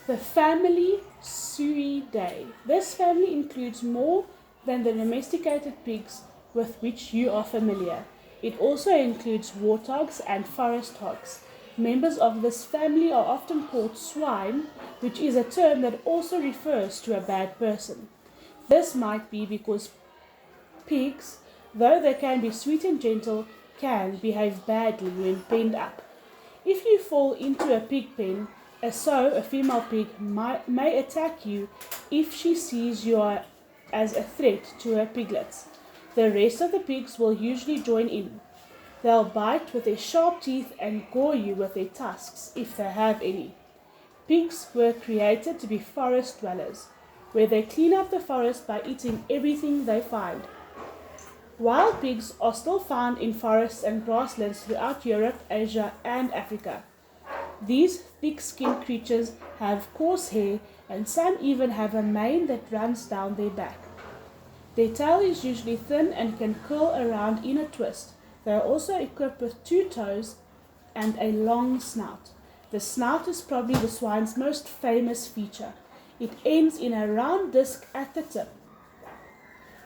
The family Suidae. This family includes more than the domesticated pigs with which you are familiar. It also includes warthogs and forest hogs. Members of this family are often called swine, which is a term that also refers to a bad person. This might be because pigs, though they can be sweet and gentle, can behave badly when penned up. If you fall into a pig pen, a female pig may attack you if she sees you as a threat to her piglets. The rest of the pigs will usually join in. They'll bite with their sharp teeth and gore you with their tusks if they have any. Pigs were created to be forest dwellers, where they clean up the forest by eating everything they find. Wild pigs are still found in forests and grasslands throughout Europe, Asia, and Africa. These thick-skinned creatures have coarse hair, and some even have a mane that runs down their back. Their tail is usually thin and can curl around in a twist. They are also equipped with 2 toes and a long snout. The snout is probably the swine's most famous feature. It ends in a round disc at the tip.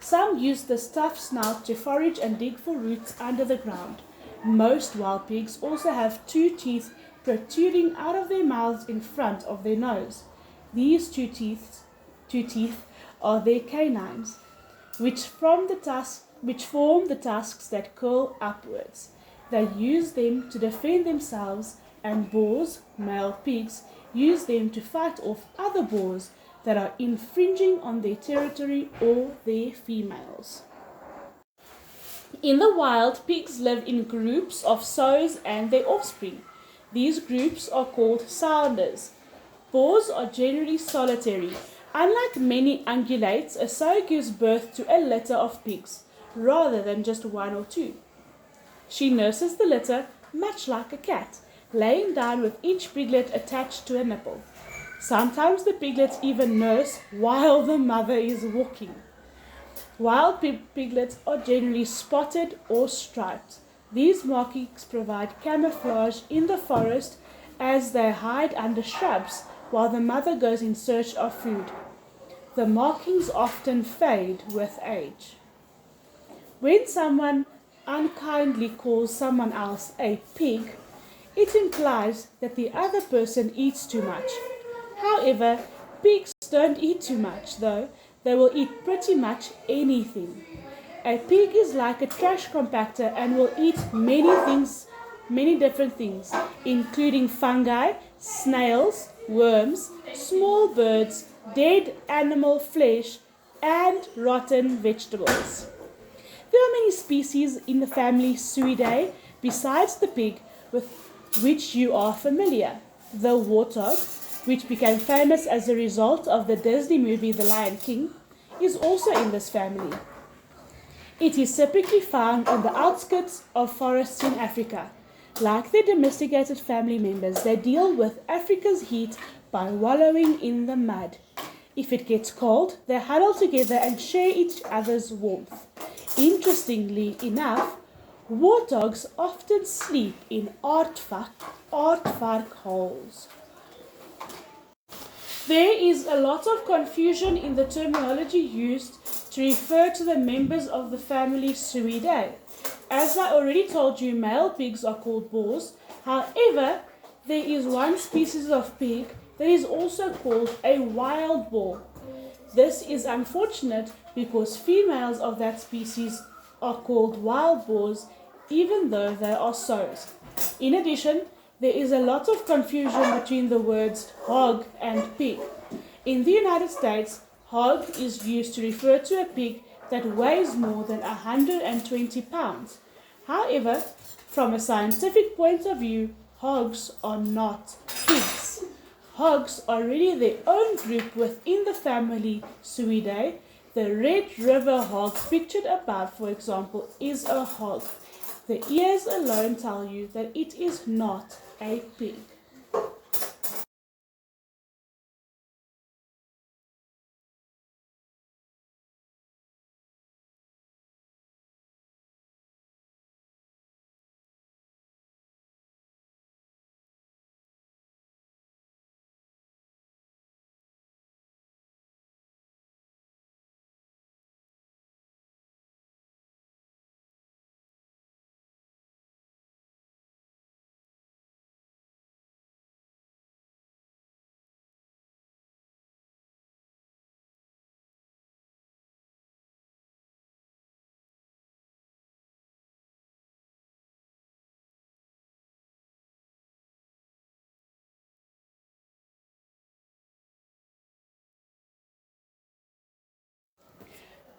Some use this tough snout to forage and dig for roots under the ground. Most wild pigs also have 2 teeth protruding out of their mouths in front of their nose. These two teeth are their canines, which form the tusks that curl upwards. They use them to defend themselves, and boars, male pigs, use them to fight off other boars that are infringing on their territory or their females. In the wild, pigs live in groups of sows and their offspring. These groups are called sounders. Boars are generally solitary. Unlike many ungulates, a sow gives birth to a litter of pigs, rather than just 1 or 2. She nurses the litter much like a cat, laying down with each piglet attached to a nipple. Sometimes the piglets even nurse while the mother is walking. Wild piglets are generally spotted or striped. These markings provide camouflage in the forest as they hide under shrubs while the mother goes in search of food. The markings often fade with age. When someone unkindly calls someone else a pig, it implies that the other person eats too much. However, pigs don't eat too much, though. They will eat pretty much anything. A pig is like a trash compactor and will eat many different things, including fungi, snails, worms, small birds, dead animal flesh, and rotten vegetables. There are many species in the family Suidae besides the pig with which you are familiar. The warthog, which became famous as a result of the Disney movie The Lion King, is also in this family. It is typically found on the outskirts of forests in Africa. Like their domesticated family members, they deal with Africa's heat by wallowing in the mud. If it gets cold, they huddle together and share each other's warmth. Interestingly enough, warthogs often sleep in aardvark holes. There is a lot of confusion in the terminology used to refer to the members of the family Suidae. As I already told you, male pigs are called boars. However, there is one species of pig that is also called a wild boar. This is unfortunate because females of that species are called wild boars even though they are sows. In addition, there is a lot of confusion between the words hog and pig. In the United States, hog is used to refer to a pig that weighs more than 120 pounds. However, from a scientific point of view, hogs are not pigs. Hogs are really their own group within the family Suidae. The Red River hog pictured above, for example, is a hog. The ears alone tell you that it is not a pig.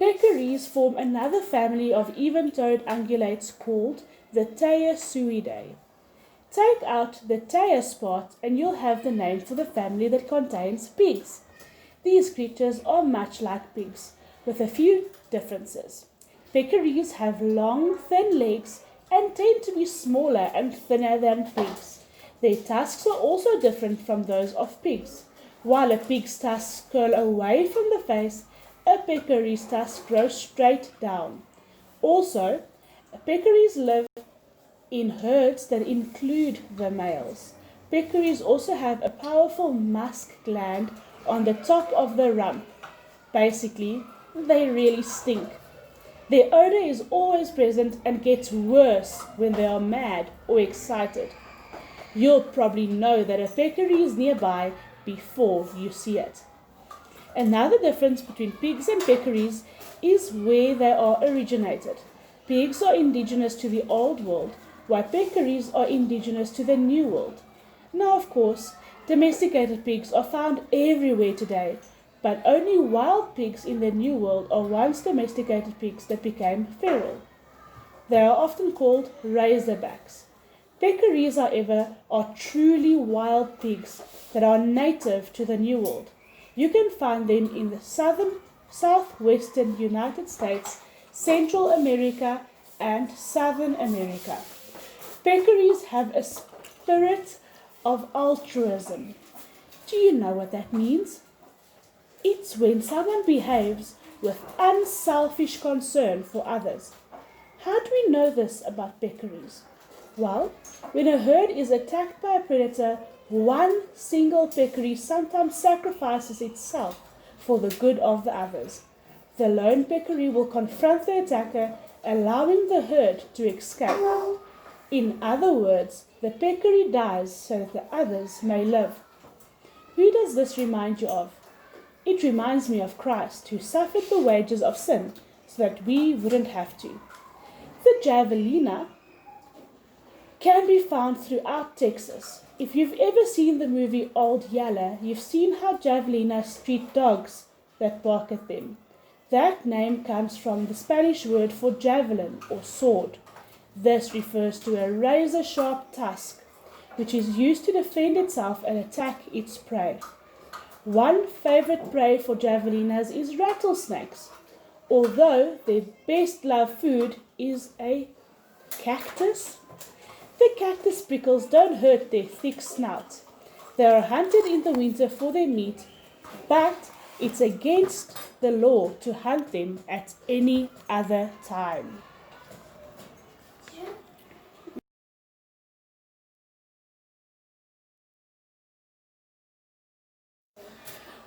Peccaries form another family of even-toed ungulates called the Taesuidae. Take out the Taeus part and you'll have the name for the family that contains pigs. These creatures are much like pigs, with a few differences. Peccaries have long, thin legs and tend to be smaller and thinner than pigs. Their tusks are also different from those of pigs. While a pig's tusks curl away from the face, a peccary's tusks grow straight down. Also, peccaries live in herds that include the males. Peccaries also have a powerful musk gland on the top of the rump. Basically, they really stink. Their odor is always present and gets worse when they are mad or excited. You'll probably know that a peccary is nearby before you see it. Another difference between pigs and peccaries is where they are originated. Pigs are indigenous to the Old World, while peccaries are indigenous to the New World. Now, of course, domesticated pigs are found everywhere today, but only wild pigs in the New World are once domesticated pigs that became feral. They are often called razorbacks. Peccaries, however, are truly wild pigs that are native to the New World. You can find them in the southwestern United States, Central America, and Southern America. Peccaries have a spirit of altruism. Do you know what that means? It's when someone behaves with unselfish concern for others. How do we know this about peccaries? Well, when a herd is attacked by a predator, one single peccary sometimes sacrifices itself for the good of the others. The lone peccary will confront the attacker, allowing the herd to escape. In other words, the peccary dies so that the others may live. Who does this remind you of? It reminds me of Christ, who suffered the wages of sin so that we wouldn't have to. The javelina can be found throughout Texas. If you've ever seen the movie Old Yeller, you've seen how javelinas treat dogs that bark at them. That name comes from the Spanish word for javelin or sword. This refers to a razor-sharp tusk, which is used to defend itself and attack its prey. One favorite prey for javelinas is rattlesnakes, although their best loved food is a cactus. The cactus prickles don't hurt their thick snout. They are hunted in the winter for their meat, but it's against the law to hunt them at any other time.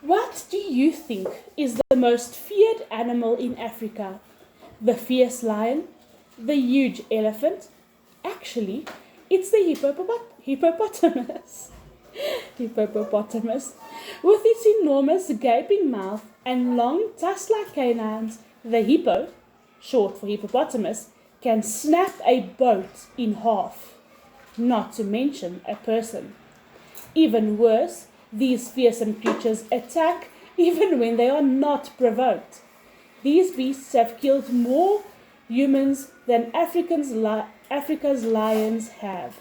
What do you think is the most feared animal in Africa? The fierce lion? The huge elephant? Actually, it's the hippopotamus. Hippopotamus. With its enormous gaping mouth and long tusk-like canines, the hippo, short for hippopotamus, can snap a boat in half, not to mention a person. Even worse, these fearsome creatures attack even when they are not provoked. These beasts have killed more humans than Africa's lions have.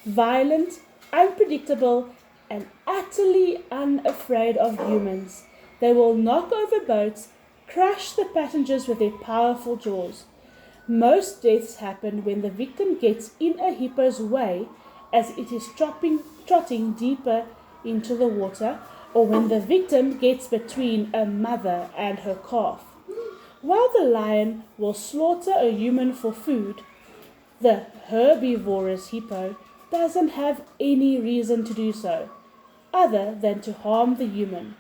Violent, unpredictable, and utterly unafraid of humans, they will knock over boats, crush the passengers with their powerful jaws. Most deaths happen when the victim gets in a hippo's way as it is trotting deeper into the water, or when the victim gets between a mother and her calf. While the lion will slaughter a human for food, the herbivorous hippo doesn't have any reason to do so, other than to harm the human.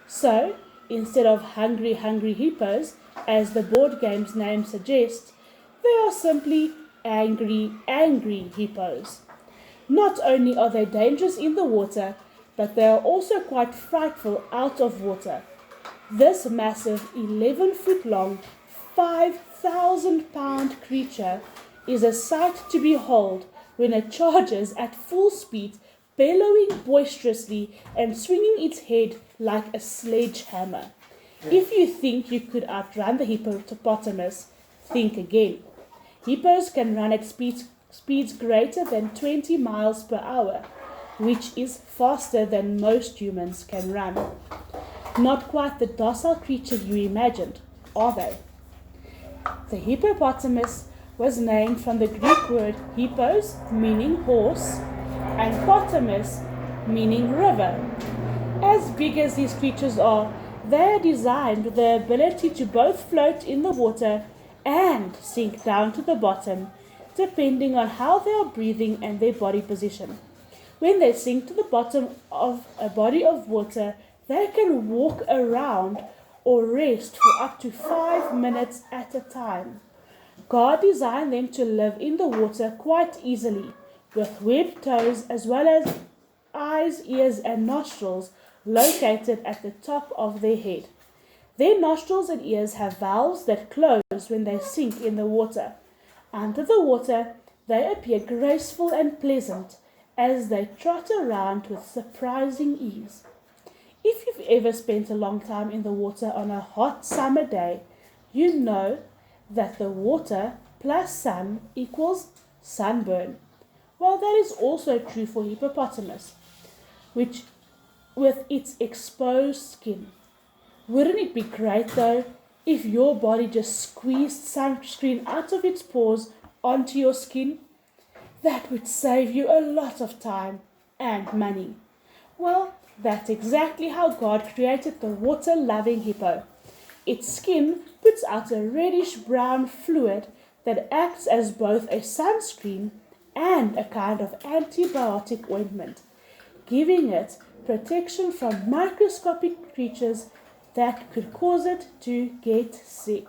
So, instead of hungry hippos, as the board game's name suggests, they are simply angry hippos. Not only are they dangerous in the water, but they are also quite frightful out of water. This massive 11-foot long, 5,000-pound creature is a sight to behold when it charges at full speed, bellowing boisterously and swinging its head like a sledgehammer. If you think you could outrun the hippopotamus, think again. Hippos can run at speeds greater than 20 miles per hour, which is faster than most humans can run. Not quite the docile creature you imagined, are they? The hippopotamus was named from the Greek word hippos, meaning horse, and potamus, meaning river. As big as these creatures are, they are designed with the ability to both float in the water and sink down to the bottom, depending on how they are breathing and their body position. When they sink to the bottom of a body of water, they can walk around or rest for up to 5 minutes at a time. God designed them to live in the water quite easily, with webbed toes as well as eyes, ears, and nostrils located at the top of their head. Their nostrils and ears have valves that close when they sink in the water. Under the water, they appear graceful and pleasant as they trot around with surprising ease. If you've ever spent a long time in the water on a hot summer day, you know that the water plus sun equals sunburn. Well, that is also true for hippopotamus, which with its exposed skin. Wouldn't it be great though if your body just squeezed sunscreen out of its pores onto your skin? That would save you a lot of time and money. Well, that's exactly how God created the water-loving hippo. Its skin puts out a reddish-brown fluid that acts as both a sunscreen and a kind of antibiotic ointment, giving it protection from microscopic creatures that could cause it to get sick.